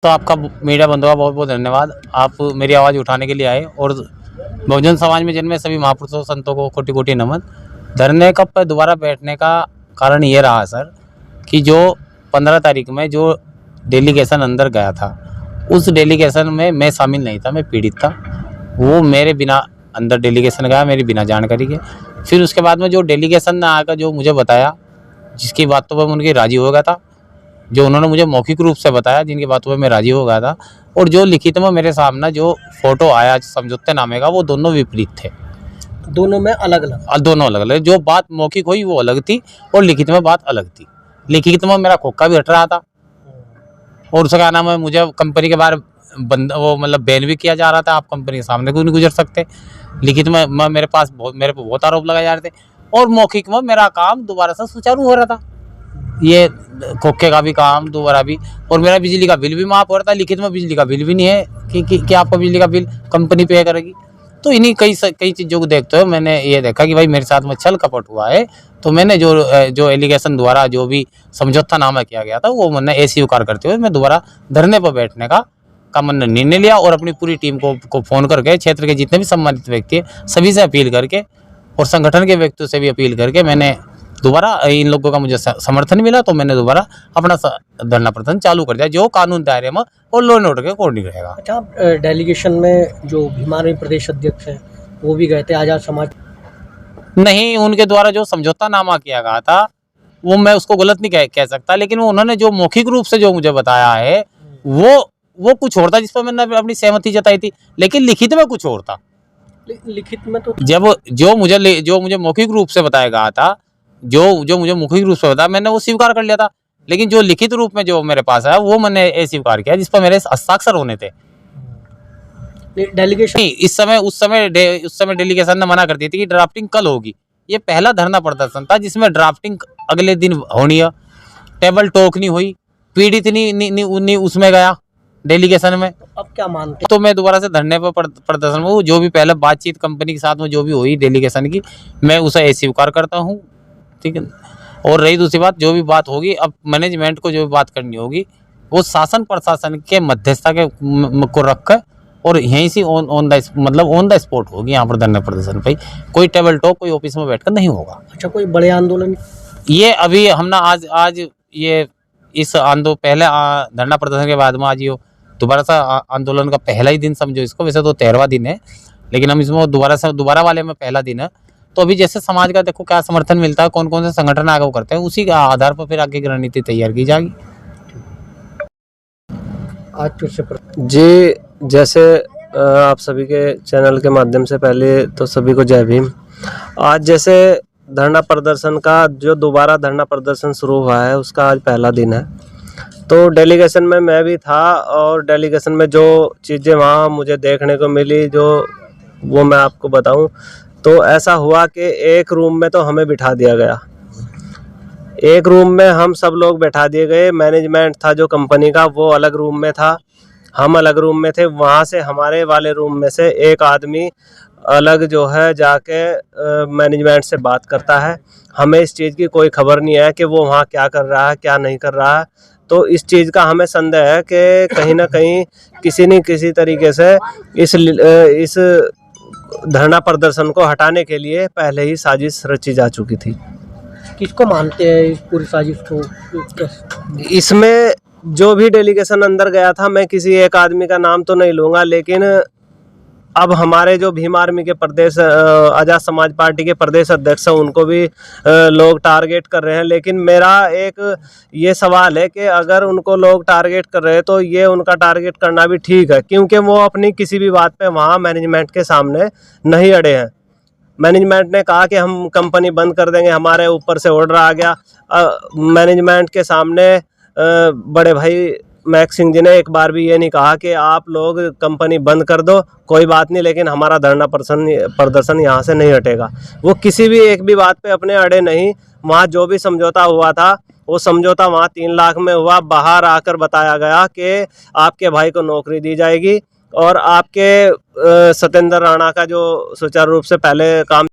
तो आपका मीडिया बंधुओं का बहुत बहुत धन्यवाद। आप मेरी आवाज़ उठाने के लिए आए और बहुजन समाज में जन्मे सभी महापुरुषों संतों को कोटि कोटि नमन। धरने का पर दोबारा बैठने का कारण ये रहा सर कि जो 15 तारीख में जो डेलीगेशन अंदर गया था, उस डेलीगेशन में मैं शामिल नहीं था, मैं पीड़ित था। वो मेरे बिना अंदर डेलीगेशन गया, मेरी बिना जानकारी के। फिर उसके बाद में जो डेलीगेशन ने आकर जो मुझे बताया, जिसकी बातों पर मैं उनकी राज़ी हो गया था, जो उन्होंने मुझे मौखिक रूप से बताया, जिनकी बातों पर मैं राज़ी हो गया था, और जो लिखित में मेरे सामने जो फोटो आया समझौते नामे का, वो दोनों विपरीत थे। दोनों में अलग अलग, दोनों अलग अलग। जो बात मौखिक हुई वो अलग थी और लिखित में बात अलग थी। लिखित में मेरा खोखा भी हट रहा था और उसका क्या नाम है, मुझे कंपनी के बाहर वो मतलब बैन भी किया जा रहा था, आप कंपनी के सामने क्यों नहीं गुजर सकते। लिखित में मेरे पे बहुत आरोप लगाए जा रहे थे और मौखिक में मेरा काम दोबारा से सुचारू हो रहा था। ये खोखे का भी काम दोबारा भी, और मेरा बिजली का बिल भी माफ हो रहा था। लिखित में बिजली का बिल भी नहीं है कि आपका बिजली का बिल कंपनी पे करेगी। तो इन्हीं कई चीज़ों को देखते हुए मैंने ये देखा कि भाई मेरे साथ में छल कपट हुआ है। तो मैंने जो एलिगेशन द्वारा जो भी समझौता नामा किया गया था, वो मैंने अस्वीकार करते हुए मैं दोबारा धरने पर बैठने का मैंने निर्णय लिया और अपनी पूरी टीम को फ़ोन करके, क्षेत्र के जितने भी सम्मानित व्यक्ति हैं सभी से अपील करके और संगठन के व्यक्तियों से भी अपील करके मैंने दोबारा, इन लोगों का मुझे समर्थन मिला तो मैंने दोबारा अपना धरना प्रदर्शन चालू कर दिया, जो कानून दायरे में और लॉ एंड ऑर्डर के अकॉर्डिंग रहेगा। अच्छा, डेलीगेशन में जो भीमार्मी प्रदेश अध्यक्ष हैं वो भी गए थे, आज़ाद समाज? नहीं, उनके द्वारा जो समझौता नामा किया गया था वो मैं उसको गलत नहीं कह सकता, लेकिन उन्होंने जो मौखिक रूप से जो मुझे बताया है वो कुछ और था, जिस पर मैंने अपनी सहमति जताई थी, लेकिन लिखित में कुछ और था। लिखित में तो जब जो मुझे मौखिक रूप से बताया गया था, जो मुझे मौखिक रूप से बताया, मैंने वो स्वीकार कर लिया था, लेकिन जो लिखित रूप में जो मेरे पास है वो मैंने स्वीकार किया, जिस पर मेरे हस्ताक्षर होने थे। डेलीगेशन उस समय डेलीगेशन ने मना कर दी थी कि ड्राफ्टिंग कल होगी। ये पहला धरना प्रदर्शन था जिसमें ड्राफ्टिंग अगले दिन होनी है, टेबल टॉक नहीं हुई, पीड़ित नहीं उसमें गया डेलीगेशन में। अब क्या मानते? तो मैं दोबारा से धरने पर प्रदर्शन में, जो भी पहले बातचीत कंपनी के साथ में जो भी हुई डेलीगेशन की, मैं उसे स्वीकार करता हूँ, ठीक है। और रही दूसरी बात, जो भी बात होगी अब मैनेजमेंट को जो भी बात करनी होगी वो शासन प्रशासन के मध्यस्थता को रख कर और यहीं से ऑन द स्पॉट होगी। यहाँ पर धरना प्रदर्शन भाई कोई टेबल टॉक, कोई ऑफिस में बैठकर नहीं होगा। अच्छा, कोई बड़े आंदोलन? ये अभी हम ना आज ये इस पहले धरना प्रदर्शन के बाद में आज ये दोबारा सा आंदोलन का पहला ही दिन समझो इसको, वैसे तो 13वां दिन है, लेकिन हम इसमें दोबारा वाले में पहला दिन है। तो अभी जैसे समाज का देखो क्या समर्थन मिलता है, कौन कौन से संगठन आगे वो करते हैं, उसी के आधार पर फिर आगे की रणनीति तैयार की जाएगी। आज फिर से जी, जैसे आप सभी के चैनल के माध्यम से पहले तो सभी को जय भीम। आज जैसे धरना प्रदर्शन का जो दोबारा धरना प्रदर्शन शुरू हुआ है उसका आज पहला दिन है। तो डेलीगेशन में मैं भी था और डेलीगेशन में जो चीज़ें वहाँ मुझे देखने को मिली वो मैं आपको बताऊं तो ऐसा हुआ कि एक रूम में तो हमें बिठा दिया गया, एक रूम में हम सब लोग बैठा दिए गए। मैनेजमेंट था जो कंपनी का वो अलग रूम में था, हम अलग रूम में थे। वहाँ से हमारे वाले रूम में से एक आदमी अलग जो है जाके मैनेजमेंट से बात करता है। हमें इस चीज़ की कोई खबर नहीं है कि वो वहाँ क्या कर रहा है क्या नहीं कर रहा है। तो इस चीज़ का हमें संदेह है कि कहीं ना कहीं किसी न किसी तरीके से इस धरना प्रदर्शन को हटाने के लिए पहले ही साजिश रची जा चुकी थी। किसको मानते हैं इस पूरी साजिश को? इसमें जो भी डेलीगेशन अंदर गया था, मैं किसी एक आदमी का नाम तो नहीं लूँगा, लेकिन अब हमारे जो भीम आर्मी के प्रदेश आज़ाद समाज पार्टी के प्रदेश अध्यक्ष हैं उनको भी लोग टारगेट कर रहे हैं। लेकिन मेरा एक ये सवाल है कि अगर उनको लोग टारगेट कर रहे हैं तो ये उनका टारगेट करना भी ठीक है, क्योंकि वो अपनी किसी भी बात पे वहाँ मैनेजमेंट के सामने नहीं अड़े हैं। मैनेजमेंट ने कहा कि हम कंपनी बंद कर देंगे, हमारे ऊपर से ऑर्डर आ गया। मैनेजमेंट के सामने बड़े भाई महक सिंह जी ने एक बार भी ये नहीं कहा कि आप लोग कंपनी बंद कर दो, कोई बात नहीं, लेकिन हमारा धरना प्रदर्शन यहाँ से नहीं हटेगा। वो किसी भी एक भी बात पे अपने अड़े नहीं। वहाँ जो भी समझौता हुआ था वो समझौता वहाँ 3 लाख में हुआ। बाहर आकर बताया गया कि आपके भाई को नौकरी दी जाएगी और आपके सत्येंद्र राणा का जो सुचारू रूप से पहले काम